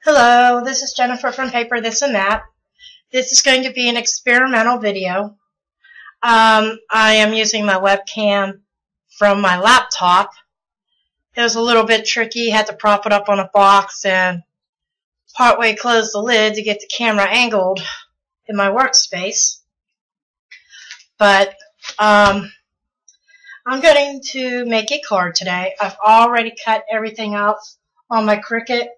Hello, this is Jennifer from Paper This and That. This is going to be an experimental video. I am using my webcam from my laptop. It was a little bit tricky, had to prop it up on a box and partway close the lid to get the camera angled in my workspace. But I'm going to make a card today. I've already cut everything out on my Cricut.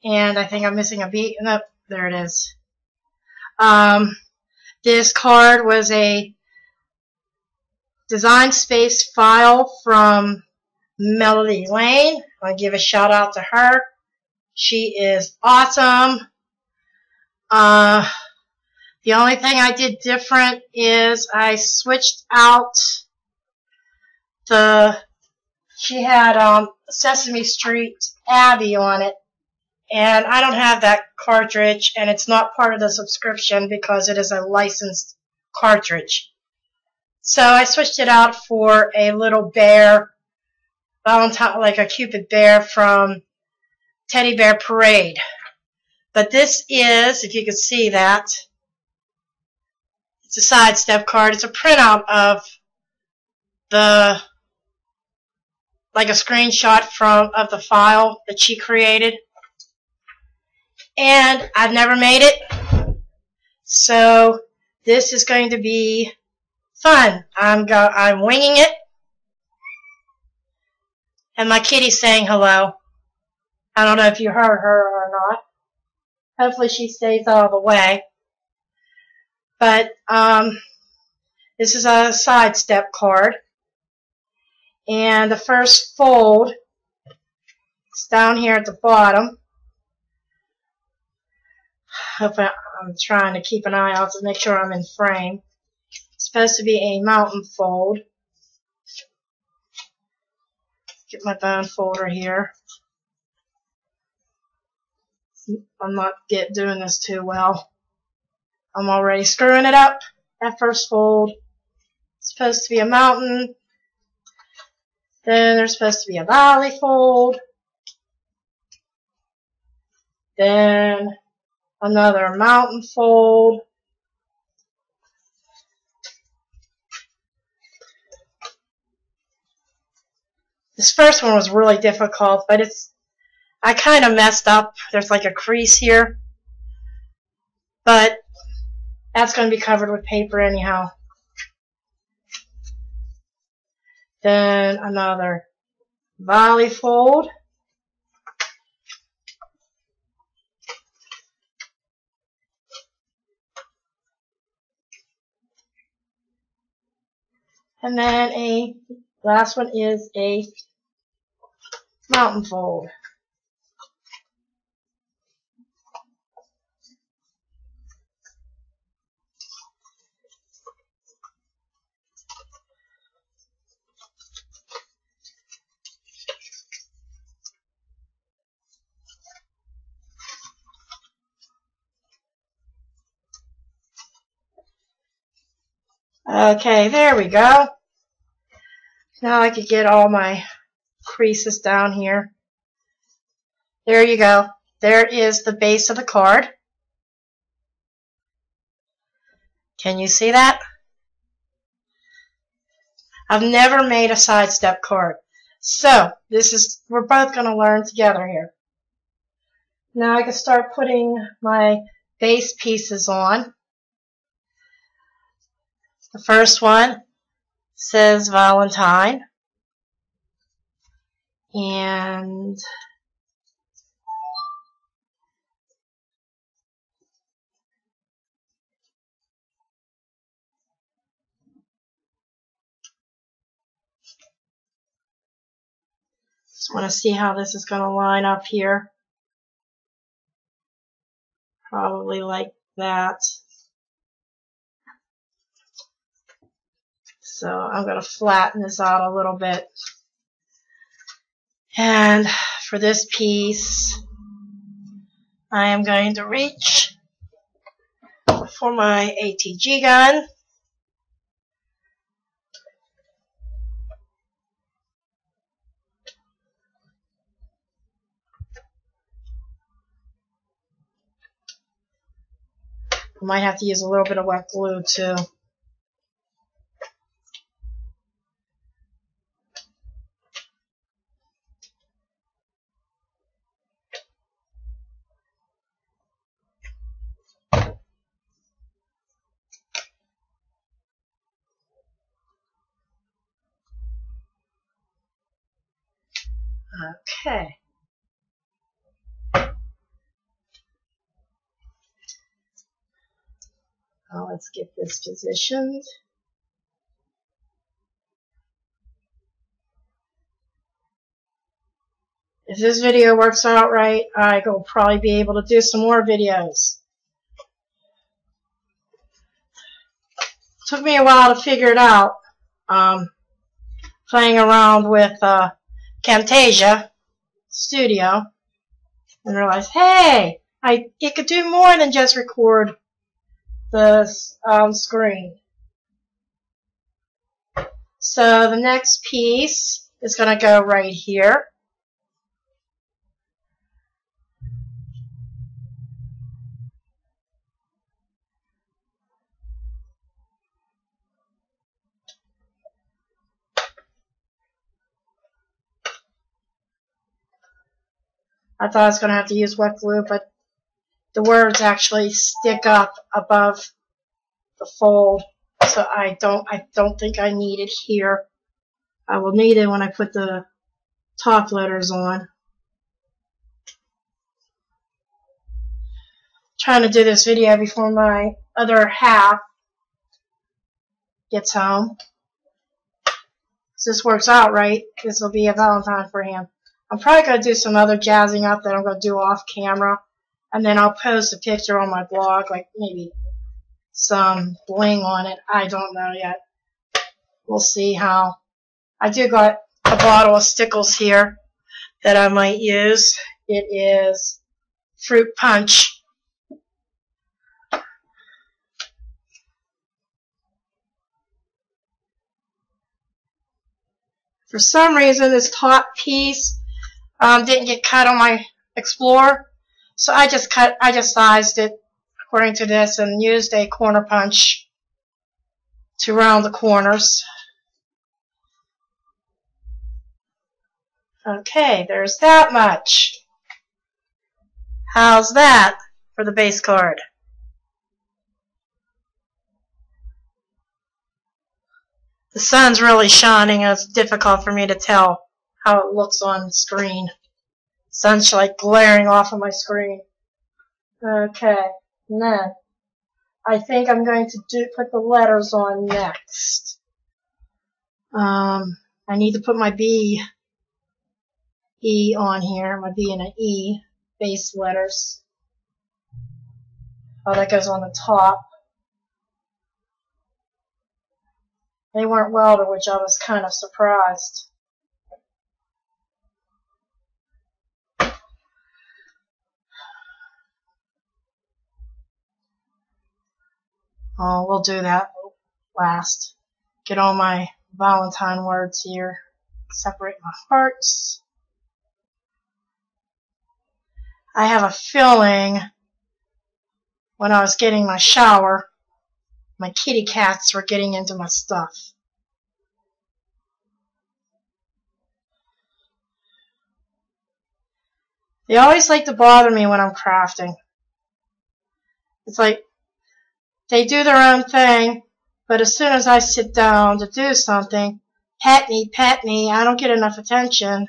And I think I'm missing a beat. Nope, there it is. This card was a Design Space file from Melody Lane. I give a shout out to her. She is awesome. The only thing I did different is I switched out she had Sesame Street Abby on it. And I don't have that cartridge, and it's not part of the subscription because it is a licensed cartridge. So I switched it out for a little bear, Valentine, like a Cupid Bear from Teddy Bear Parade. But this is, if you can see that, it's a sidestep card. It's a printout of like a screenshot of the file that she created. And I've never made it, so this is going to be fun. I'm winging it, and my kitty's saying hello. I don't know if you heard her or not. Hopefully she stays out of the way. But this is a sidestep card, and the first fold is down here at the bottom. I'm trying to keep an eye out to make sure I'm in frame. It's supposed to be a mountain fold. Get my bone folder here. I'm not doing this too well. I'm already screwing it up. That first fold is supposed to be a mountain. Then there's supposed to be a valley fold. Then another mountain fold. This first one was really difficult, but I kind of messed up. There's like a crease here. But that's going to be covered with paper anyhow. Then another valley fold. And then last one is a mountain fold. Okay, there we go. Now I could get all my creases down here. There you go. There is the base of the card. Can you see that? I've never made a sidestep card. So, we're both going to learn together here. Now I can start putting my base pieces on. The first one says Valentine. And just want to see how this is going to line up here. Probably like that. So I'm going to flatten this out a little bit. And for this piece, I am going to reach for my ATG gun. I might have to use a little bit of wet glue too. Okay. Now let's get this positioned. If this video works out right, I will probably be able to do some more videos. Took me a while to figure it out. Playing around with Camtasia Studio and realized, hey, it could do more than just record the screen. So the next piece is going to go right here. I thought I was going to have to use wet glue, but the words actually stick up above the fold, so I don't think I need it here. I will need it when I put the top letters on. Trying to do this video before my other half gets home. If this works out right, this will be a Valentine for him. I'm probably going to do some other jazzing up that I'm going to do off camera, and then I'll post a picture on my blog, like maybe some bling on it. I don't know yet. We'll see how. I do got a bottle of Stickles here that I might use. It is fruit punch. For some reason, this top piece didn't get cut on my Explorer, so I just sized it according to this and used a corner punch to round the corners. Okay, there's that much. How's that for the base card? The sun's really shining and it's difficult for me to tell how it looks on screen. Sun's like glaring off of my screen. Okay, now I think I'm going to put the letters on next. I need to put my B, E on here, my B and an E, base letters. Oh, that goes on the top. They weren't welded, which I was kind of surprised. Oh, we'll do that last. Get all my Valentine words here. Separate my hearts. I have a feeling when I was getting my shower, my kitty cats were getting into my stuff. They always like to bother me when I'm crafting. It's like they do their own thing, but as soon as I sit down to do something, pet me, I don't get enough attention.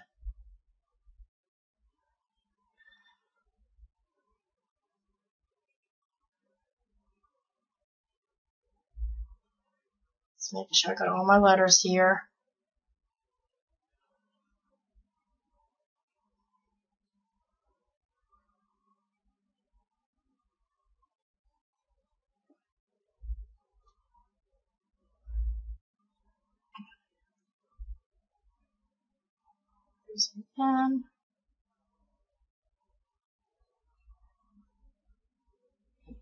Just making sure I got all my letters here. Here's an N.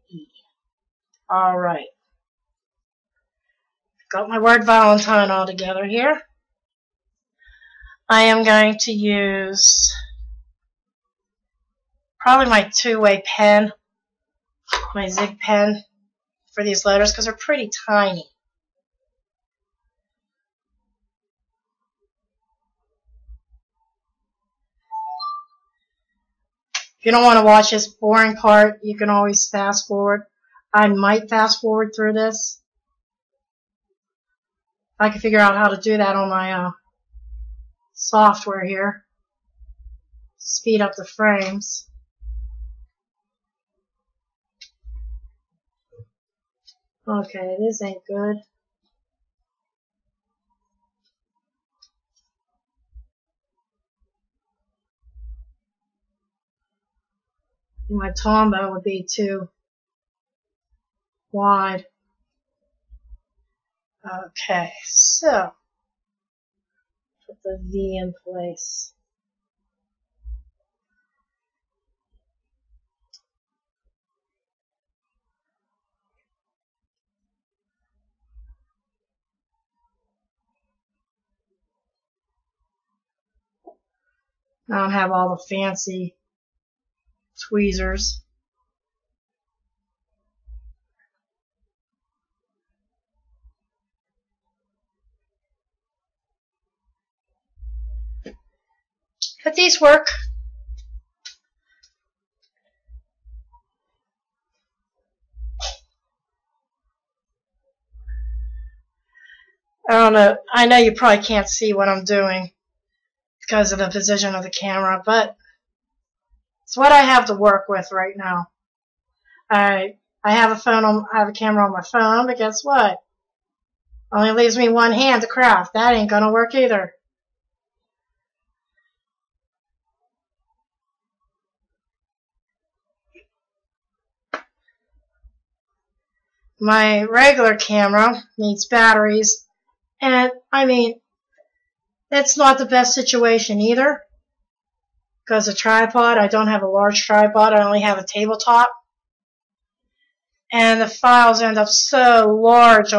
E. All right. Got my word Valentine all together here. I am going to use probably my two-way pen, my Zig pen. for these letters because they're pretty tiny. If you don't want to watch this boring part, you can always fast forward. I might fast forward through this. I can figure out how to do that on my software here. Speed up the frames. Okay, this ain't good. My tombow would be too wide. Okay, so put the V in place. I don't have all the fancy tweezers. But these work. I don't know. I know you probably can't see what I'm doing because of the position of the camera, but it's what I have to work with right now. I have a camera on my phone, but guess what? Only leaves me one hand to craft. That ain't gonna work either. My regular camera needs batteries, and I mean, it's not the best situation either. Because a tripod, I don't have a large tripod, I only have a tabletop. And the files end up so large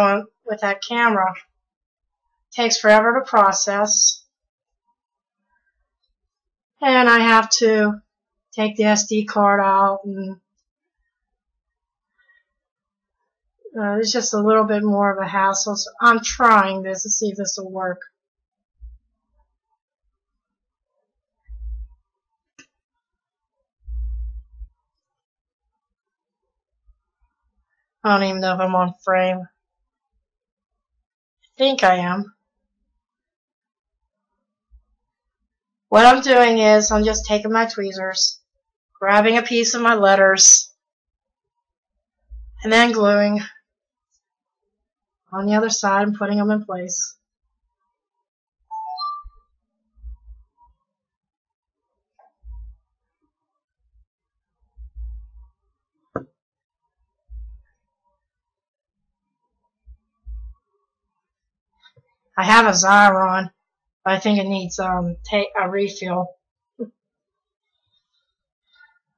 with that camera. It takes forever to process. And I have to take the SD card out, and it's just a little bit more of a hassle. So I'm trying this to see if this will work. I don't even know if I'm on frame. I think I am. What I'm doing is I'm just taking my tweezers, grabbing a piece of my letters, and then gluing on the other side and putting them in place. I have a Xyron, but I think it needs a refill.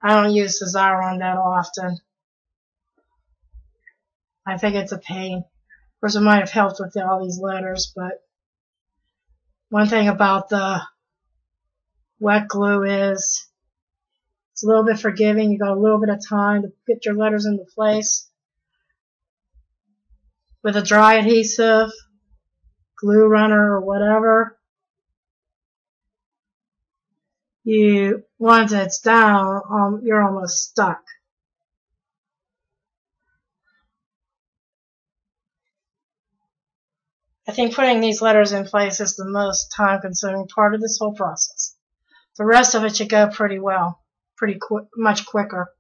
I don't use the Xyron that often. I think it's a pain. Of course, it might have helped with all these letters, but one thing about the wet glue is it's a little bit forgiving. You got a little bit of time to get your letters into place. With a dry adhesive, glue runner, or whatever, once it's down, you're almost stuck. I think putting these letters in place is the most time-consuming part of this whole process. The rest of it should go pretty well, much quicker.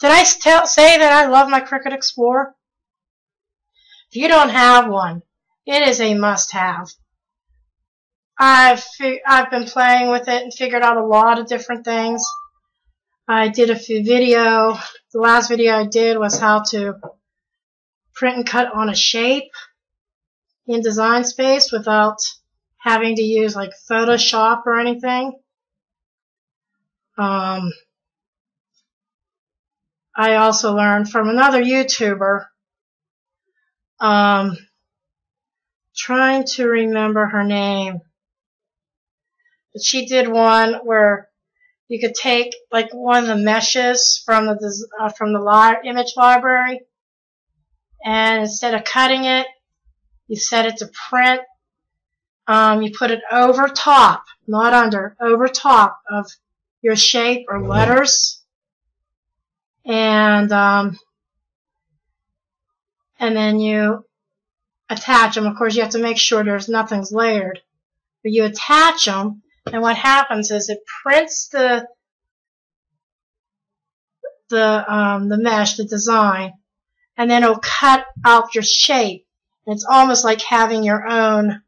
Did I say that I love my Cricut Explorer? If you don't have one, it is a must-have. I've been playing with it and figured out a lot of different things. I did a video. The last video I did was how to print and cut on a shape in Design Space without having to use like Photoshop or anything. I also learned from another YouTuber trying to remember her name. But she did one where you could take like one of the meshes from the image library, and instead of cutting it, you set it to print. You put it over top, not under, over top of your shape or letters, and then you attach them. Of course, you have to make sure nothing's layered, but you attach them, and what happens is it prints the mesh, the design, and then it'll cut out your shape. And it's almost like having your own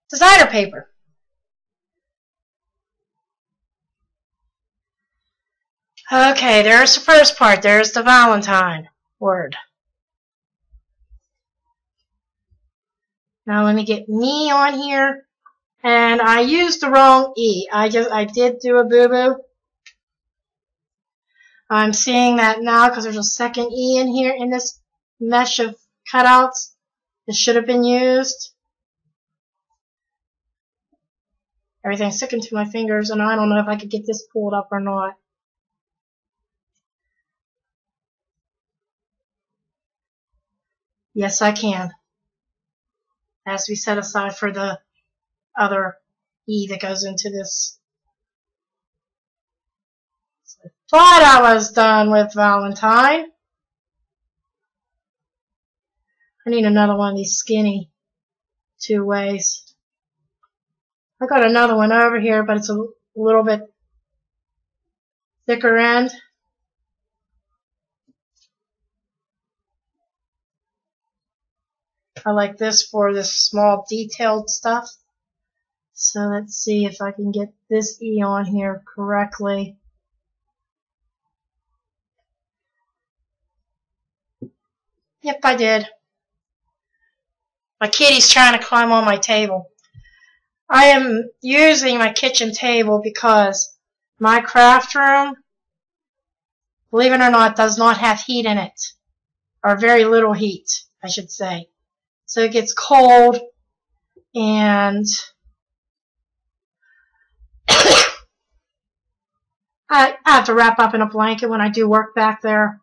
designer paper. Okay, there's the first part. There's the Valentine word. Now let me get me on here. And I used the wrong E. I did do a boo-boo. I'm seeing that now because there's a second E in here in this mesh of cutouts. It should have been used. Everything's sticking to my fingers, and I don't know if I could get this pulled up or not. Yes, I can. It has to be set aside for the other E that goes into this. So I thought I was done with Valentine. I need another one of these skinny 2 ways. I got another one over here, but it's a little bit thicker end. I like this for this small detailed stuff. So let's see if I can get this E on here correctly. Yep, I did. My kitty's trying to climb on my table. I am using my kitchen table because my craft room, believe it or not, does not have heat in it. Or very little heat, I should say. So it gets cold, and I have to wrap up in a blanket when I do work back there.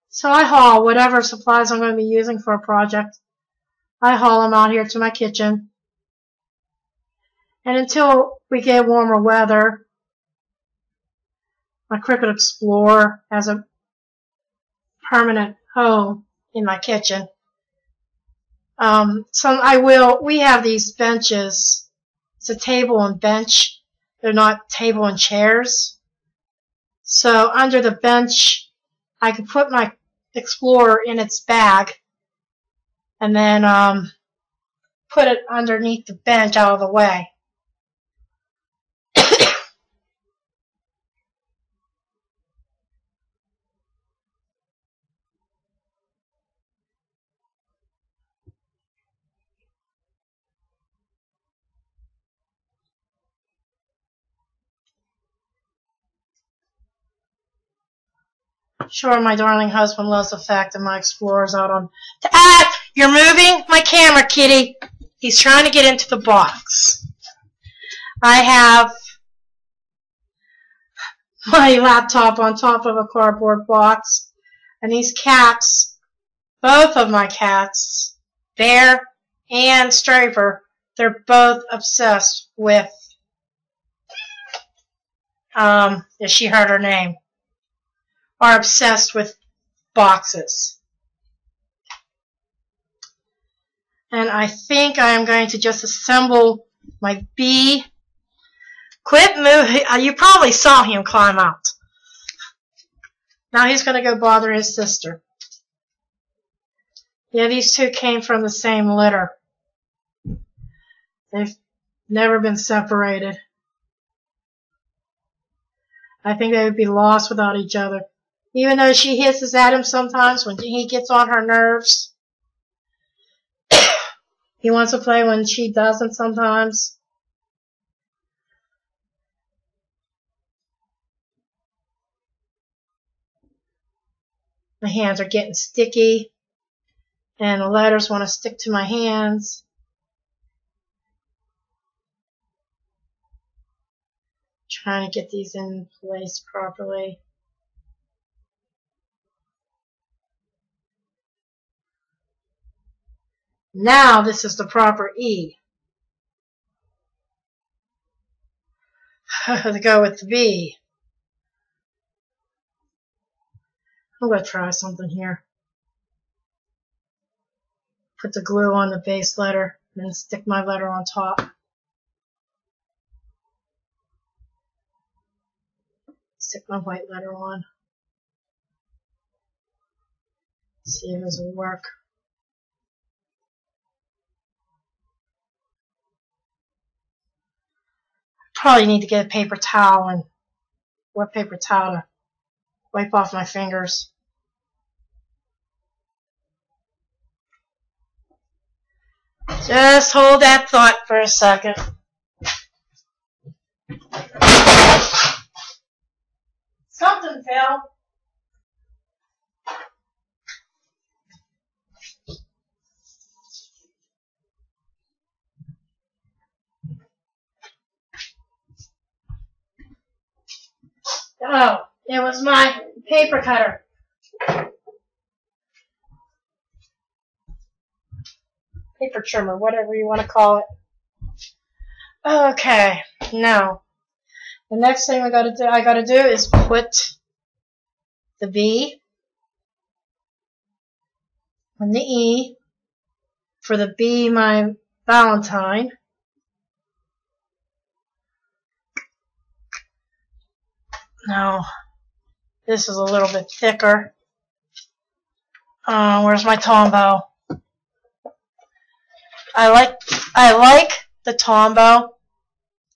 So I haul whatever supplies I'm going to be using for a project. I haul them out here to my kitchen. And until we get warmer weather, my Cricket Explorer has a permanent home in my kitchen. We have these benches. It's a table and bench. They're not table and chairs. So under the bench, I could put my Explorer in its bag and then put it underneath the bench out of the way. Sure, my darling husband loves the fact that my Explorer's out on... You're moving my camera, kitty! He's trying to get into the box. I have my laptop on top of a cardboard box, and these cats, both of my cats, Bear and Striper, they're both obsessed with, if she heard her name, are obsessed with boxes. And I think I am going to just assemble my bee. Quit moving. You probably saw him climb out. Now he's going to go bother his sister. Yeah, these two came from the same litter. They've never been separated. I think they would be lost without each other. Even though she hisses at him sometimes when he gets on her nerves. He wants to play when she doesn't sometimes. My hands are getting sticky, and the letters want to stick to my hands. Trying to get these in place properly. Now this is the proper E. To go with the B. I'm going to try something here. Put the glue on the base letter and then stick my letter on top. Stick my white letter on. See if this will work. Probably need to get a paper towel and wet paper towel to wipe off my fingers. Just hold that thought for a second. Something fell. Oh, it was my paper cutter. Paper trimmer, whatever you want to call it. Okay, now the next thing I gotta do is put the B and the E. For the B, my Valentine. Now this is a little bit thicker. Where's my Tombow? I like the Tombow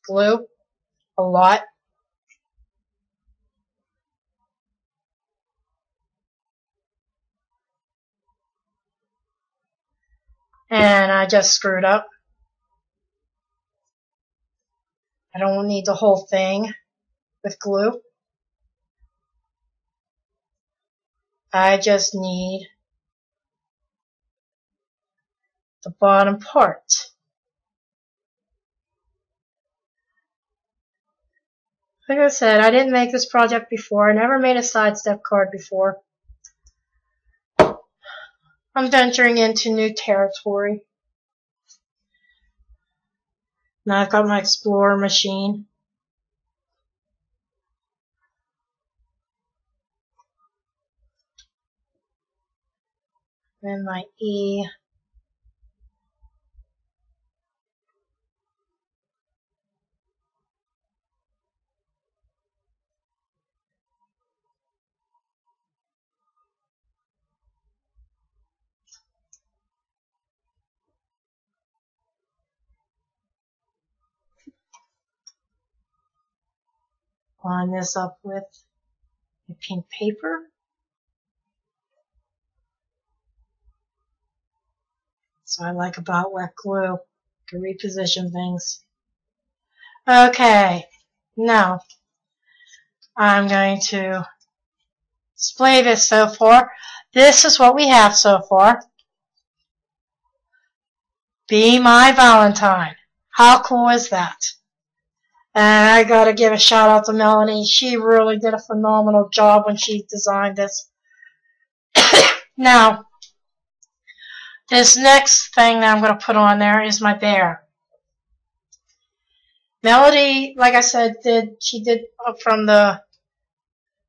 glue a lot. And I just screwed up. I don't need the whole thing with glue. I just need the bottom part. Like I said, I didn't make this project before. I never made a sidestep card before. I'm venturing into new territory. Now I've got my Explorer machine. Then my E. Line this up with my pink paper. So I like about wet glue. To reposition things. Okay, now I'm going to display this so far. This is what we have so far. Be my Valentine. How cool is that? And I gotta give a shout out to Melanie. She really did a phenomenal job when she designed this. Now, this next thing that I'm going to put on there is my bear. Melody, like I said, she did from the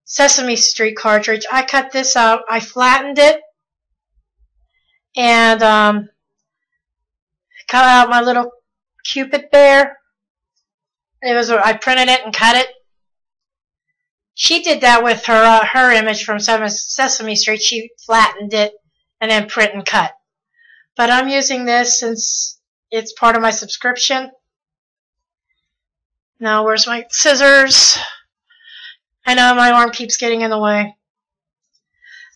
Sesame Street cartridge. I cut this out. I flattened it and cut out my little Cupid Bear. I printed it and cut it. She did that with her image from Sesame Street. She flattened it and then print and cut. But I'm using this since it's part of my subscription. Now, where's my scissors? I know my arm keeps getting in the way.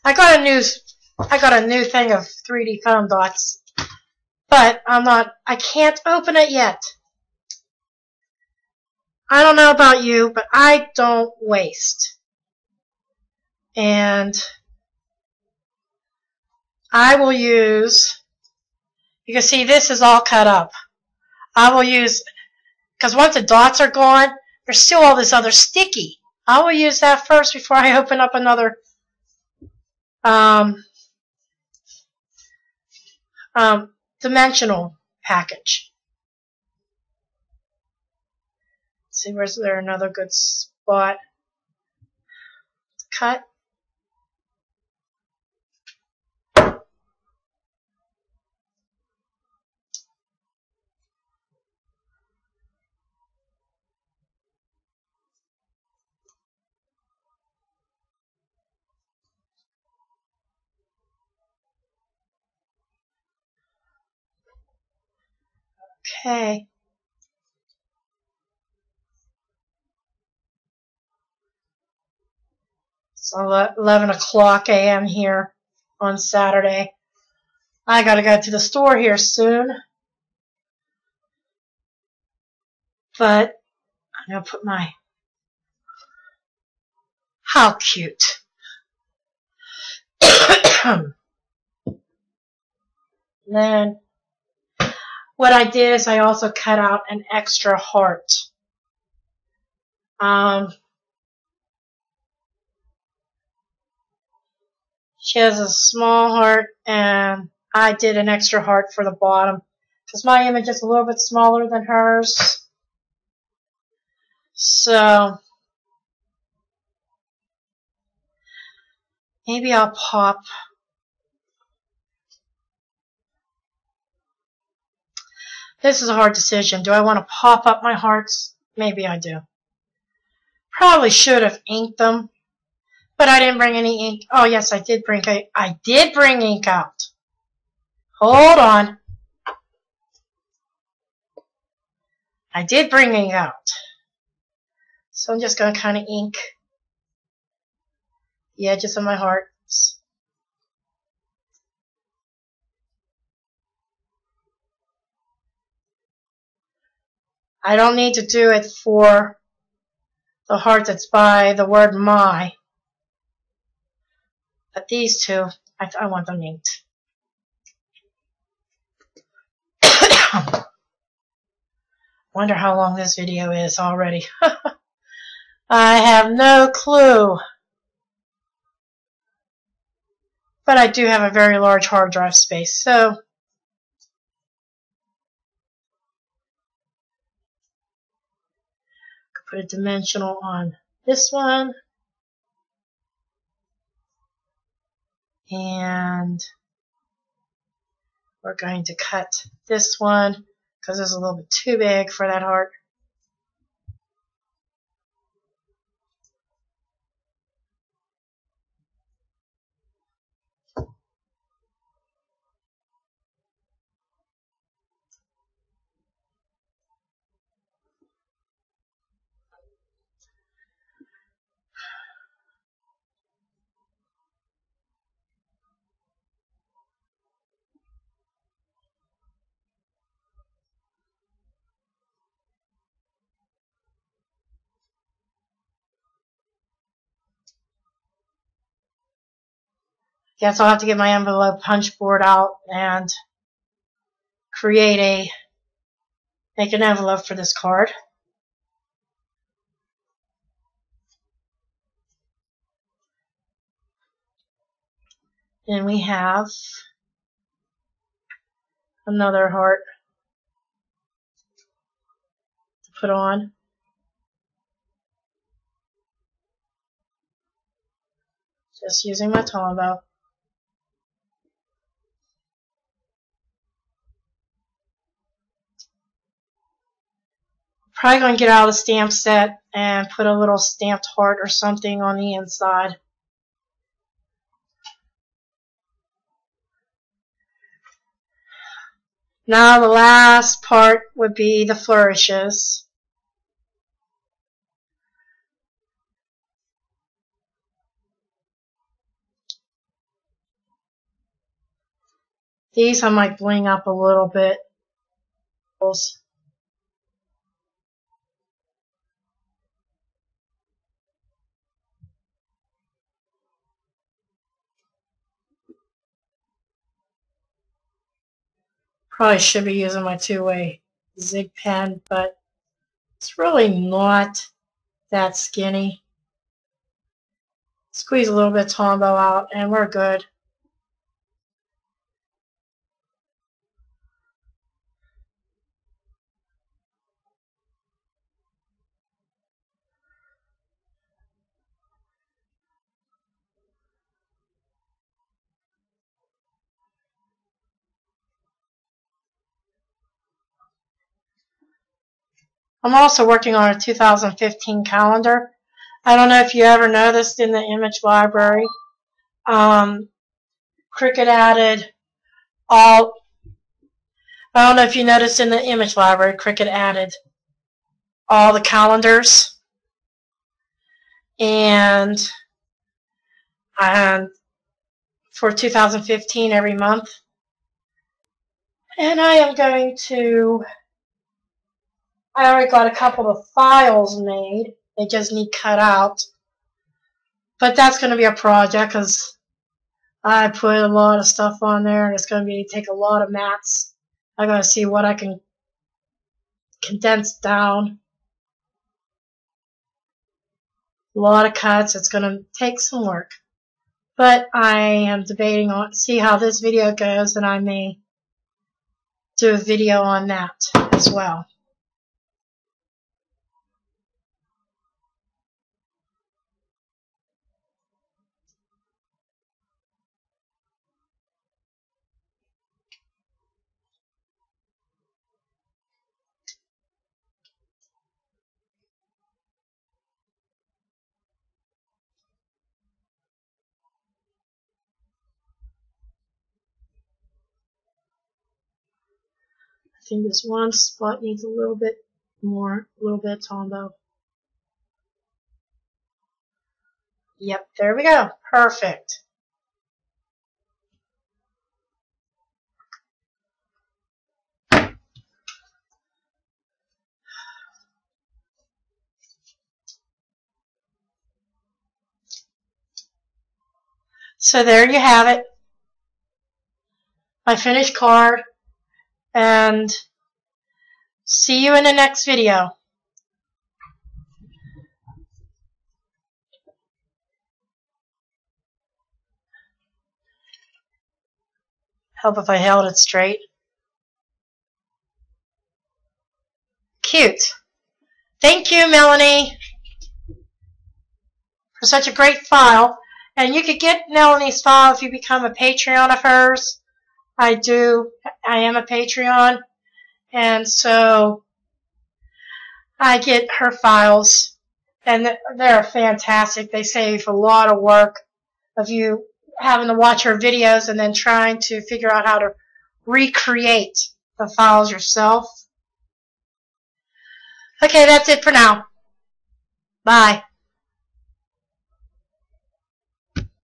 I got a new thing of 3D foam dots, but I can't open it yet. I don't know about you, but I don't waste. And I will use, you can see this is all cut up. I will use, because once the dots are gone, there's still all this other sticky. I will use that first before I open up another dimensional package. Let's see, where's there another good spot? Cut. Okay. It's 11 o'clock a.m. here on Saturday. I gotta go to the store here soon. But I'm gonna put my, how cute. Then what I did is I also cut out an extra heart. She has a small heart, and I did an extra heart for the bottom because my image is a little bit smaller than hers. So maybe I'll pop. This is a hard decision. Do I want to pop up my hearts? Maybe I do. Probably should have inked them, but I didn't bring any ink. Oh yes, I did bring ink out. Hold on. I did bring ink out. So I'm just going to kind of ink the edges of my hearts. I don't need to do it for the heart that's by the word my. But these two, I want them inked. Wonder how long this video is already. I have no clue. But I do have a very large hard drive space, so put a dimensional on this one. And we're going to cut this one because it's a little bit too big for that heart. Guess I'll have to get my envelope punch board out and make an envelope for this card. And we have another heart to put on. Just using my Tombow. Probably going to get out of the stamp set and put a little stamped heart or something on the inside. Now the last part would be the flourishes. These I might bling up a little bit. Probably should be using my two-way zig pen, but it's really not that skinny. Squeeze a little bit of Tombow out and we're good. I'm also working on a 2015 calendar. I don't know if you ever noticed in the image library, Cricut added all, I don't know if you noticed in the image library, Cricut added all the calendars and for 2015 every month. And I am going to, I already got a couple of files made. They just need cut out. But that's going to be a project because I put a lot of stuff on there and it's going to be take a lot of mats. I'm going to see what I can condense down. A lot of cuts. It's going to take some work. But I am debating on, see how this video goes, and I may do a video on that as well. I think this one spot needs a little bit more, a little bit of Tombow. Yep, there we go. Perfect. So there you have it. My finished card. And see you in the next video. Help if I held it straight. Cute. Thank you, Melanie, for such a great file. And you could get Melanie's file if you become a Patreon of hers. I am a Patreon. And so I get her files. And they're fantastic. They save a lot of work of you having to watch her videos and then trying to figure out how to recreate the files yourself. Okay, that's it for now. Bye.